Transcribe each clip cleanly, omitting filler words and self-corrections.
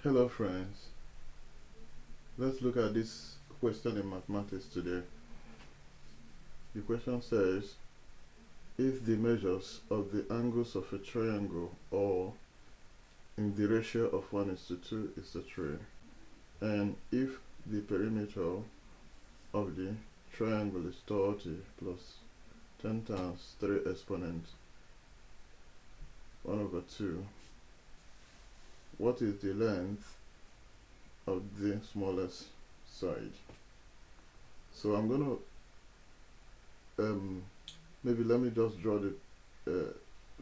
Hello friends, let's look at this question in mathematics today. The question says, if the measures of the angles of a triangle are in the ratio of 1:2:3, and if the perimeter of the triangle is 30 plus 10 times 3 exponent 1/2, what is the length of the smallest side? So I'm going to maybe let me just draw the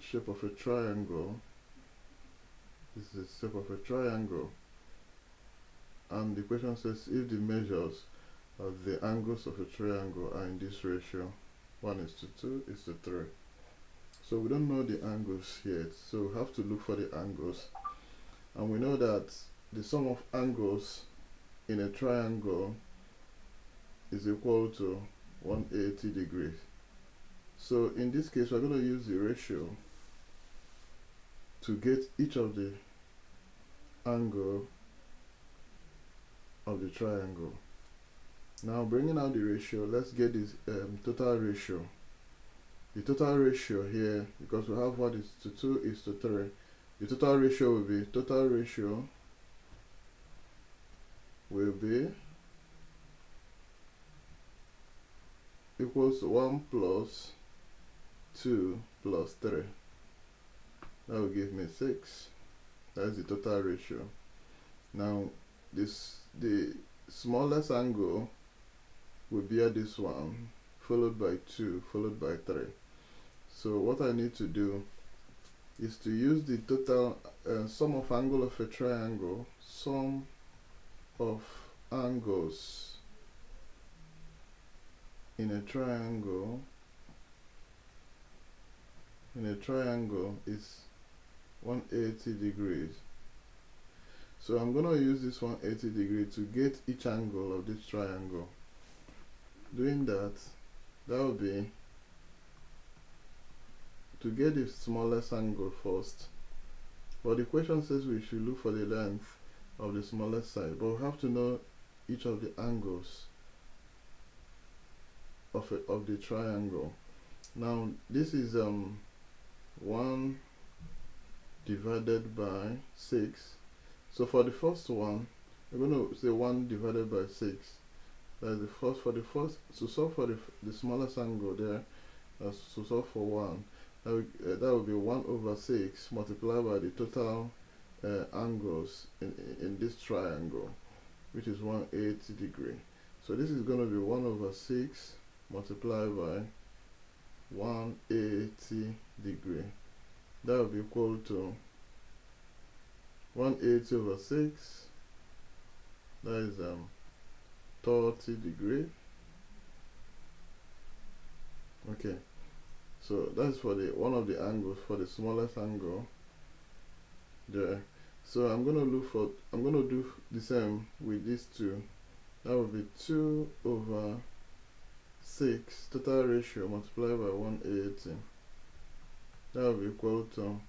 shape of a triangle. This is the shape of a triangle, and the question says if the measures of the angles of a triangle are in this ratio 1:2:3. So we don't know the angles yet, so we have to look for the angles, and we know that the sum of angles in a triangle is equal to 180 degrees. So in this case we're going to use the ratio to get each of the angle of the triangle. Now bringing out the ratio, let's get this total ratio. The total ratio here, because we have 1:2:3, the total ratio will be equals to 1 plus 2 plus 3. That will give me 6. That's the total ratio. Now the smallest angle will be at this one, followed by 2, followed by 3. So what I need to do is to use the total sum of angle of a triangle, sum of angles in a triangle is 180 degrees. So I'm going to use this 180 degree to get each angle of this triangle. Doing that will be to get the smallest angle first. But the question says we should look for the length of the smallest side, but we have to know each of the angles of the triangle. Now this is 1 divided by 6. So for the first one, we're going to say 1 divided by 6. That's the first. For the first, to solve for the smallest angle there, that's to solve for 1. That will be 1/6 multiplied by the total angles in this triangle, which is 180 degree. So this is going to be 1/6 multiplied by 180 degree. That will be equal to 180/6. That is 30 degree. Okay, so that's for the one of the angles, for the smallest angle there. So I'm going to do the same with these two. That will be 2/6 total ratio multiplied by 180. That will be equal to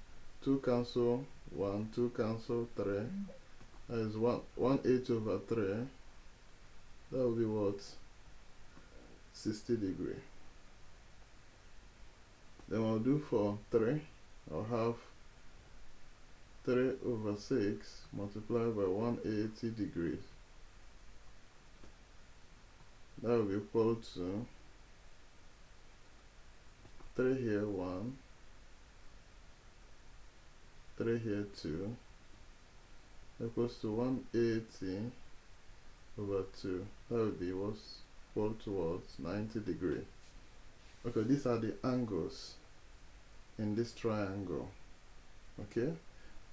2 cancel 1, 2 cancel 3. That is 180/3. That will be what? 60 degree. Then I'll do for 3. I'll have 3/6 multiplied by 180 degrees. That will be equal to 3 here 1, 3 here 2, equals to 180/2. That would be what's equal towards 90 degrees. Okay, these are the angles in this triangle. Okay,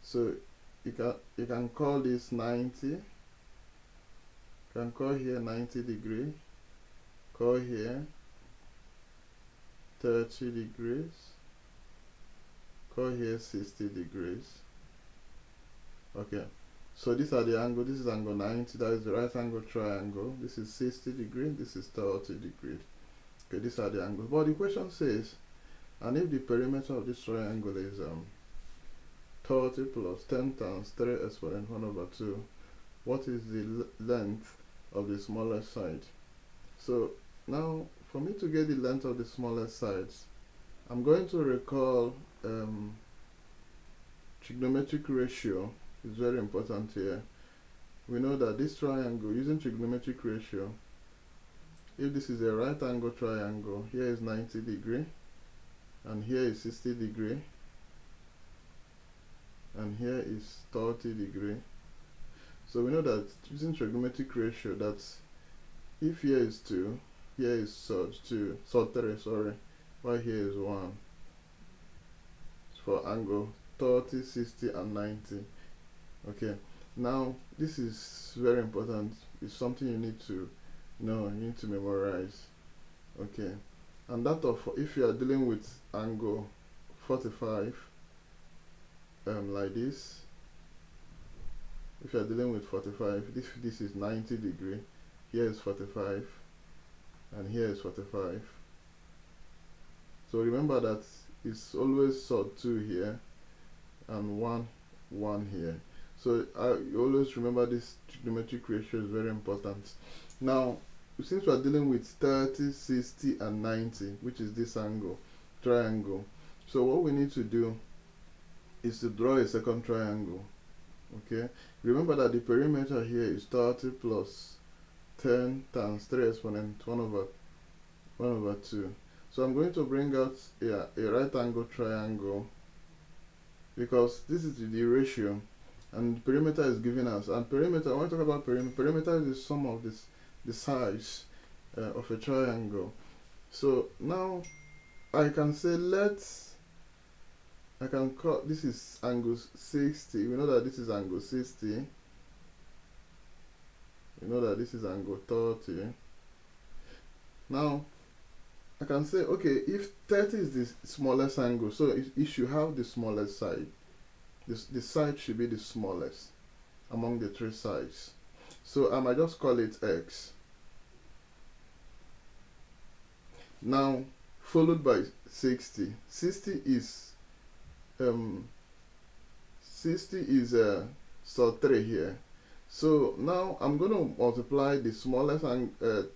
so you can call this 90. You can call here 90 degree. Call here 30 degrees. Call here 60 degrees. Okay, so these are the angles. This is angle 90. That is the right angle triangle. This is 60 degrees. This is 30 degrees. Okay, these are the angles. But the question says, and if the perimeter of this triangle is 30 plus 10 times 3 exponent 1 over 2. What is the length of the smallest side? So now, for me to get the length of the smallest sides, I'm going to recall trigonometric ratio is very important here. We know that this triangle, using trigonometric ratio, if this is a right angle triangle, here is 90 degree, and here is 60 degree, and here is 30 degree. So we know that using trigonometric ratio, that if here is 2, here is sod 2, sod 3, sorry, while here is 1, for angle 30, 60, and 90. Okay, now this is very important. It's something you need to know, you need to memorize. Okay, and that of, if you are dealing with angle 45, like this, if you are dealing with 45, this is 90 degree, here is 45, and here is 45. So remember that it's always sod 2 here and 1 here. So you always remember this trigonometric ratio is very important. Now, since we are dealing with 30, 60, and 90, which is this angle, triangle, so what we need to do is to draw a second triangle. Okay, remember that the perimeter here is 30 plus 10 times 3 exponent 1 over 2. So I'm going to bring out a right angle triangle, because this is the ratio and perimeter is given us. And perimeter, when I talk about perimeter is the sum of the size of a triangle. So now I can say I can call this is angle 60. We know that this is angle 60. We know that this is angle 30. Now I can say, okay, if 30 is the smallest angle, so it should have the smallest side. The side should be the smallest among the 3 sides. So I might just call it X. Now, followed by 60. 60 is sod 3 here. So now I'm going to multiply the smallest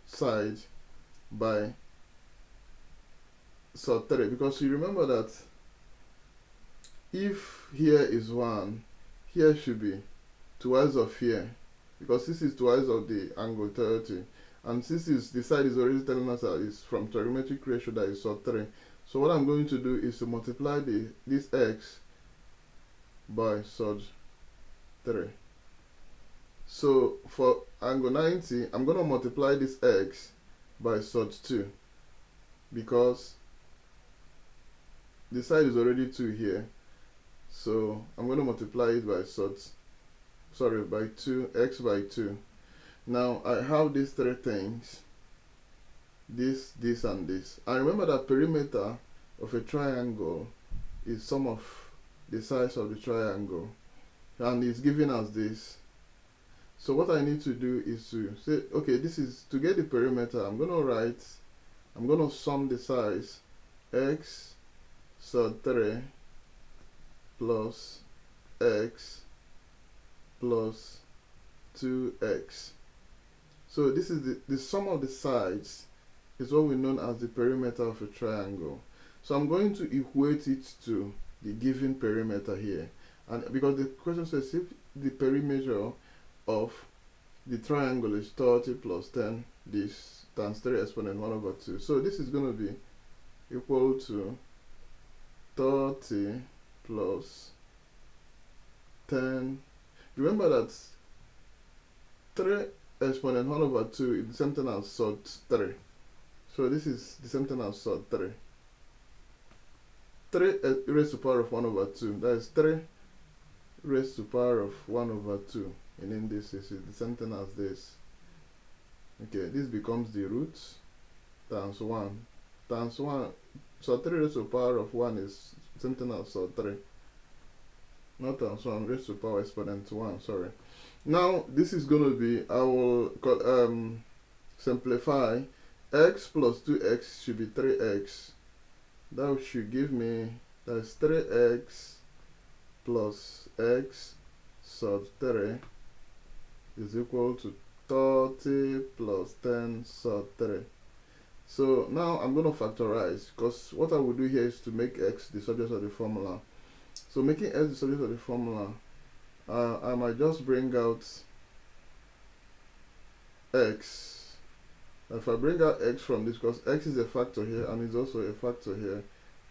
side by sod 3, because you remember that if here is 1, here should be twice of here, because this is twice of the angle 30, and since the side is already telling us that it's from trigonometric ratio, that is sod 3. So what I'm going to do is to multiply this X by sod 3. So for angle 90, I'm going to multiply this X by sod 2, because the side is already 2 here. So I'm going to multiply it by by 2, X by 2. Now I have these 3 things, this, and this. And remember that perimeter of a triangle is sum of the size of the triangle, and it's giving us this. So what I need to do is to say, okay, this is to get the perimeter. I'm going to sum the size, X sod 3 plus X plus 2X. So this is the sum of the sides is what we know as the perimeter of a triangle. So I'm going to equate it to the given perimeter here, and because the question says if the perimeter of the triangle is 30 plus 10 this times 3 exponent 1 over 2. So this is going to be equal to 30 plus 10. Remember that 3 exponent 1 over 2 is the same thing as sod 3. So this is the same thing as sod 3. 3 raised to the power of 1 over 2. That is 3 raised to the power of 1 over 2. And in this is the same thing as this. Okay, this becomes the root times 1 times 1. So 3 raised to the power of 1 is same thing as sod 3. Not times 1 raised to the power exponent 1, sorry. Now this is going to be, I will simplify. X plus 2x should be 3x. That should give me, that's 3x plus x sub 3 is equal to 30 plus 10 sub 3. So now I'm going to factorize, because what I will do here is to make x the subject of the formula. So making x the subject of the formula, I might just bring out x. If I bring out x from this, because x is a factor here and is also a factor here,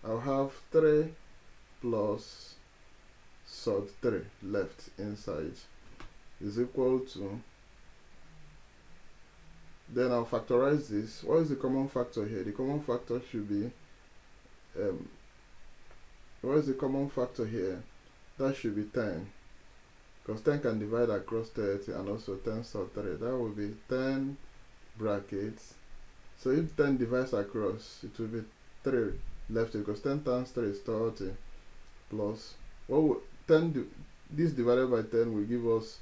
I'll have 3 plus sub 3 left inside is equal to, then I'll factorize this. What is the common factor here? The common factor should be, what is the common factor here? That should be 10, because 10 can divide across 30, and also 10 sub 3. That will be 10 brackets. So if 10 divides across, it will be 3 left, because 10 times 3 is 30, plus what will 10 this divided by 10 will give us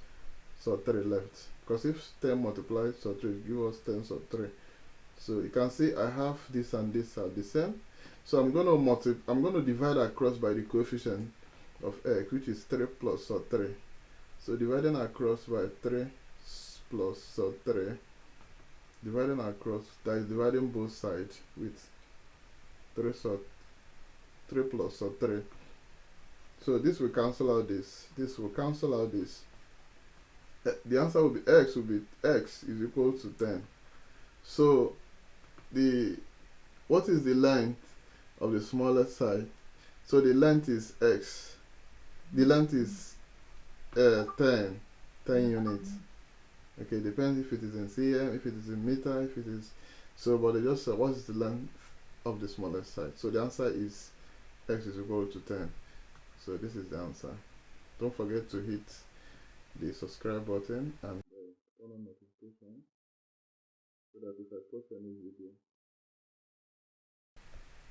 sub 3 left, because if 10 multiplies sub 3 give us 10 sub 3. So you can see I have this and this are the same. So I'm going to divide across by the coefficient of x, which is 3 plus sub 3. So dividing across by 3 plus sub 3, dividing across, that is dividing both sides with 3 plus sub 3. So this will cancel out this will cancel out this. The answer will be x is equal to 10. So what is the length of the smallest side? So the length is x. The length is 10 units. Okay, depends if it is in cm, if it is in meter, if it is, so, but they just said what is the length of the smallest side. So the answer is x is equal to 10. So this is the answer. Don't forget to hit the subscribe button and turn on notifications so that if I post a new video